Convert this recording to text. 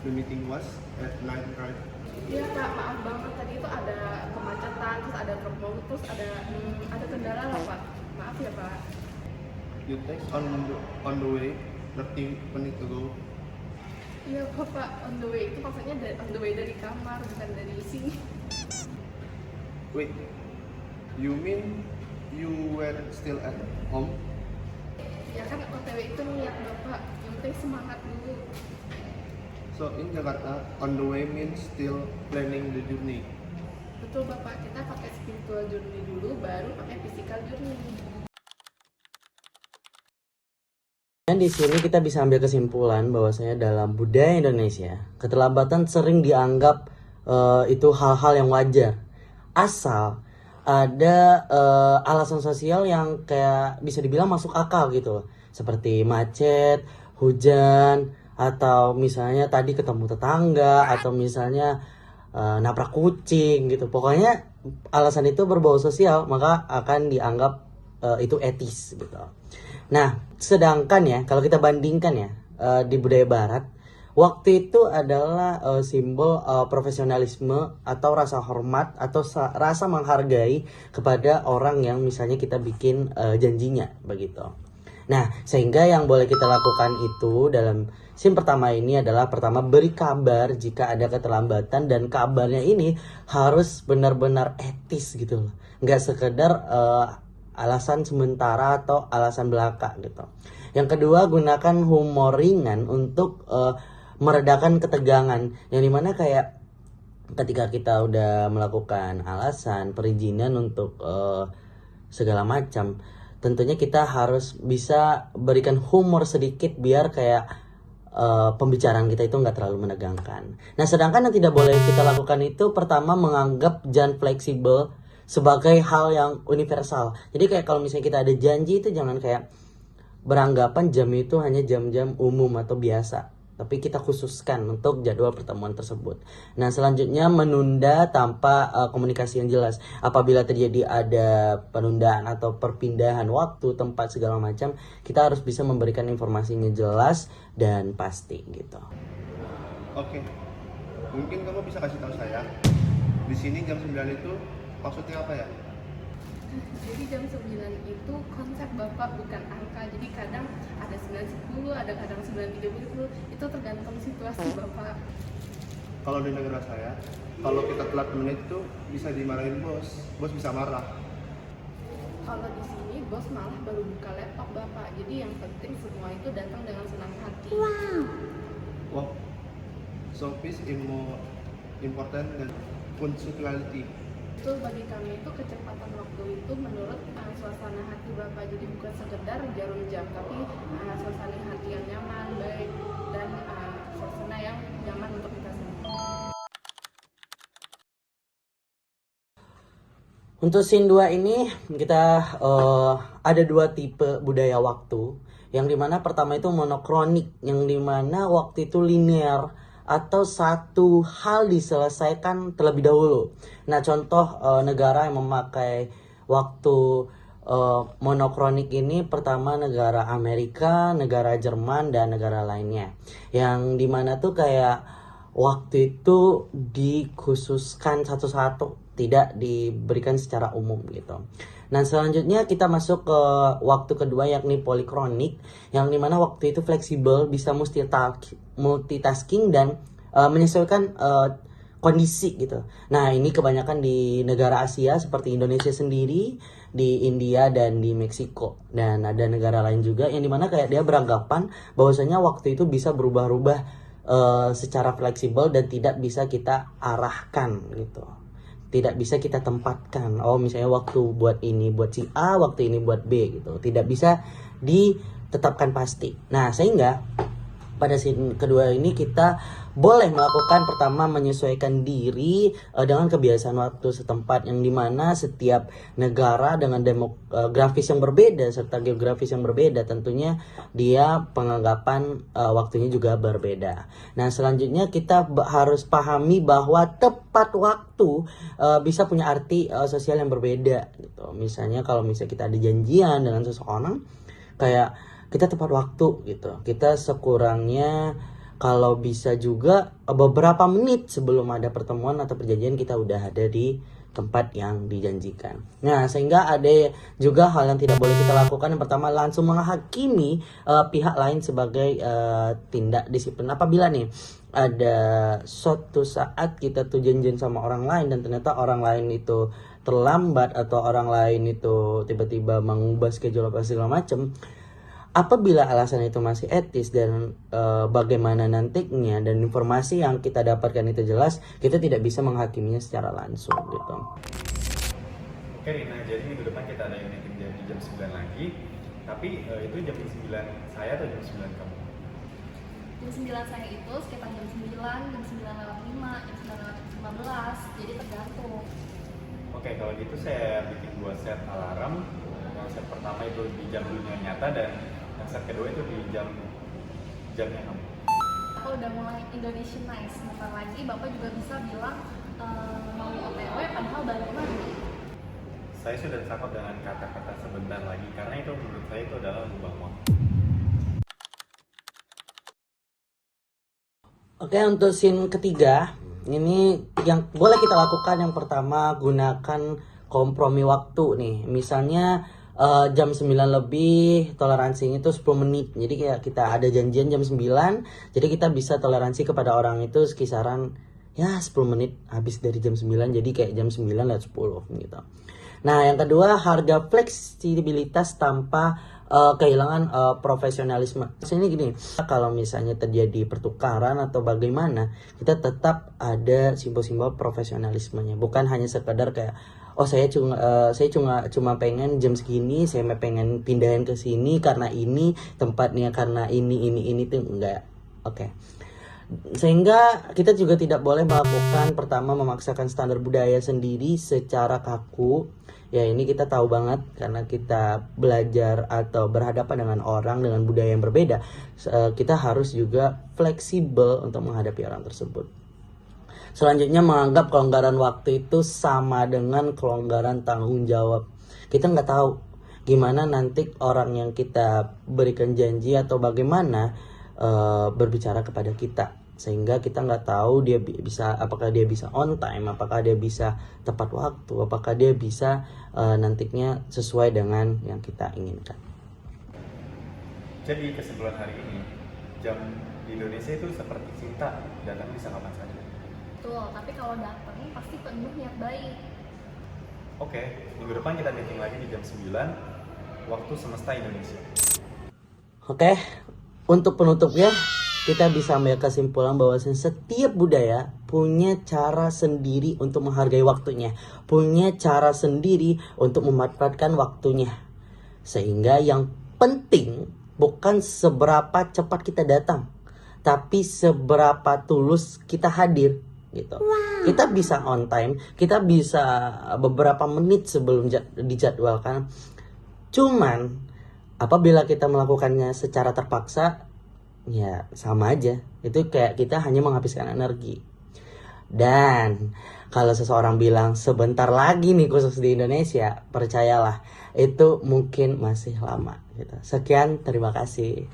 the meeting was at night, right? Iya Pak, maaf banget tadi itu ada kemacetan, terus ada truk, terus ada kendala lah Pak. Maaf ya Pak. You text on the way 30 minutes ago. Iya Pak, on the way itu maksudnya on the way dari kamar, bukan dari sini. Wait, you mean you were still at home? Ya kan OTW itu niat Bapak, yang penting semangat dulu. So in Jakarta, on the way means still planning the journey. Betul Bapak, kita pakai spiritual journey dulu, baru pakai physical journey. Dan di sini kita bisa ambil kesimpulan bahwasanya dalam budaya Indonesia, keterlambatan sering dianggap itu hal-hal yang wajar. Asal ada alasan sosial yang kayak bisa dibilang masuk akal gitu loh. Seperti macet, hujan, atau misalnya tadi ketemu tetangga, atau misalnya nabrak kucing gitu. Pokoknya alasan itu berbau sosial, maka akan dianggap itu etis gitu. Nah, sedangkan ya kalau kita bandingkan ya di budaya barat, waktu itu adalah simbol profesionalisme atau rasa hormat atau rasa menghargai kepada orang yang misalnya kita bikin janjinya begitu. Nah, sehingga yang boleh kita lakukan itu dalam scene pertama ini adalah pertama beri kabar jika ada keterlambatan, dan kabarnya ini harus benar-benar etis gitu loh. Nggak sekedar alasan sementara atau alasan belaka gitu. Yang kedua, gunakan humor ringan untuk meredakan ketegangan, yang dimana kayak ketika kita udah melakukan alasan perizinan untuk segala macam, tentunya kita harus bisa berikan humor sedikit biar kayak pembicaraan kita itu nggak terlalu menegangkan. Nah, sedangkan yang tidak boleh kita lakukan itu pertama menganggap jam fleksibel sebagai hal yang universal. Jadi kayak kalau misalnya kita ada janji itu jangan kayak beranggapan jam itu hanya jam-jam umum atau biasa, tapi kita khususkan untuk jadwal pertemuan tersebut. Nah, selanjutnya menunda tanpa komunikasi yang jelas. Apabila terjadi ada penundaan atau perpindahan waktu, tempat segala macam, kita harus bisa memberikan informasinya jelas dan pasti gitu. Oke, mungkin kamu bisa kasih tahu saya, di sini jam 9 itu maksudnya apa ya? Jadi jam 9 itu konsep Bapak, bukan angka. Jadi kadang ada 9.10, ada kadang 9.30, itu tergantung situasi Bapak. Kalau di negara saya, kalau kita telat menit itu bisa dimarahin bos bisa marah. Kalau di sini bos malah baru buka laptop Bapak. Jadi yang penting semua itu datang dengan senang hati. Wow, so peace is more important than punctuality. Betul, bagi kami itu kecepatan waktu itu menurut suasana hati Bapak. Jadi bukan sekedar jarum jam, tapi suasana hati yang nyaman, baik, dan suasana yang nyaman untuk kita semua. Untuk scene 2 ini kita ada dua tipe budaya waktu, yang dimana pertama itu monokronik, yang dimana waktu itu linear atau satu hal diselesaikan terlebih dahulu. Nah, contoh negara yang memakai waktu monokronik ini pertama negara Amerika, negara Jerman, dan negara lainnya. Yang dimana tuh kayak waktu itu dikhususkan satu-satu, tidak diberikan secara umum gitu. Nah, selanjutnya kita masuk ke waktu kedua, yakni polikronik, yang dimana waktu itu fleksibel, bisa multitasking dan menyesuaikan kondisi gitu. Nah, ini kebanyakan di negara Asia seperti Indonesia sendiri, di India dan di Meksiko, dan ada negara lain juga yang dimana kayak dia beranggapan bahwasanya waktu itu bisa berubah-ubah secara fleksibel dan tidak bisa kita arahkan gitu, tidak bisa kita tempatkan. Oh, misalnya waktu buat ini buat si A, waktu ini buat B gitu, tidak bisa ditetapkan pasti. Nah, sehingga pada scene kedua ini kita boleh melakukan pertama menyesuaikan diri dengan kebiasaan waktu setempat, yang dimana setiap negara dengan demografis yang berbeda serta geografis yang berbeda, tentunya dia penganggapan waktunya juga berbeda. Nah, selanjutnya kita harus pahami bahwa tepat waktu bisa punya arti sosial yang berbeda gitu. Misalnya kalau misalnya kita ada janjian dengan seseorang, kayak kita tepat waktu gitu, kita sekurangnya kalau bisa juga beberapa menit sebelum ada pertemuan atau perjanjian kita udah ada di tempat yang dijanjikan. Nah, sehingga ada juga hal yang tidak boleh kita lakukan. Yang pertama, langsung menghakimi pihak lain sebagai tindak disiplin. Apabila nih ada suatu saat kita tuh janjian sama orang lain dan ternyata orang lain itu terlambat atau orang lain itu tiba-tiba mengubah schedule apa segala macam, apabila alasan itu masih etis dan bagaimana nantinya dan informasi yang kita dapatkan itu jelas, kita tidak bisa menghakiminya secara langsung gitu. Oke Rina, jadi minggu depan kita ada unit di jam 9 lagi. Tapi itu jam 9 saya atau jam 9 kamu? Jam 9 saya itu sekitar jam 9, jam 9 lewat 5, jam 9 lewat 15, jadi tergantung. Oke, kalau gitu saya bikin 2 set alarm. Yang set pertama itu di jam dunia nyata dan yang set kedua itu di jamnya kamu. Aku udah mulai Indonesianize, bentar lagi Bapak juga bisa bilang mau OTW padahal baru nanti. Saya sudah cakap dengan kata-kata sebentar lagi karena itu menurut saya itu adalah lubang waktu. Oke, untuk scene ketiga, ini yang boleh kita lakukan yang pertama, gunakan kompromi waktu nih. Misalnya jam 9 lebih, toleransinya itu 10 menit. Jadi kayak kita ada janjian jam 9, jadi kita bisa toleransi kepada orang itu sekisaran ya 10 menit habis dari jam 9, jadi kayak jam 9 lewat 10 gitu. Nah, yang kedua, harga fleksibilitas tanpa kehilangan profesionalisme. Sini gini, kalau misalnya terjadi pertukaran atau bagaimana, kita tetap ada simbol-simbol profesionalismenya. Bukan hanya sekedar kayak, oh saya cuma pengen jam segini, saya pengen pindahin ke sini karena ini tempatnya, karena ini tuh enggak. Oke. Sehingga kita juga tidak boleh melakukan, pertama, memaksakan standar budaya sendiri secara kaku. Ya, ini kita tahu banget karena kita belajar atau berhadapan dengan orang dengan budaya yang berbeda. Kita harus juga fleksibel untuk menghadapi orang tersebut. Selanjutnya, menganggap kelonggaran waktu itu sama dengan kelonggaran tanggung jawab. Kita nggak tahu gimana nanti orang yang kita berikan janji atau bagaimana berbicara kepada kita, sehingga kita nggak tahu dia bisa, apakah dia bisa on time, apakah dia bisa tepat waktu, apakah dia bisa nantinya sesuai dengan yang kita inginkan. Jadi kesimpulan hari ini, jam di Indonesia itu seperti cinta, datang bisa kapan saja. Betul, tapi kalau datang pasti penuh niat baik. Oke, minggu depan kita meeting lagi di jam 9 waktu semesta Indonesia. Oke, untuk penutupnya kita bisa ambil kesimpulan bahwa setiap budaya punya cara sendiri untuk menghargai waktunya, punya cara sendiri untuk memanfaatkan waktunya. Sehingga yang penting bukan seberapa cepat kita datang, tapi seberapa tulus kita hadir gitu. Kita bisa on time, kita bisa beberapa menit sebelum dijadwalkan. Cuman apabila kita melakukannya secara terpaksa, ya sama aja. Itu kayak kita hanya menghabiskan energi. Dan kalau seseorang bilang sebentar lagi nih khusus di Indonesia, percayalah itu mungkin masih lama gitu. Sekian, terima kasih.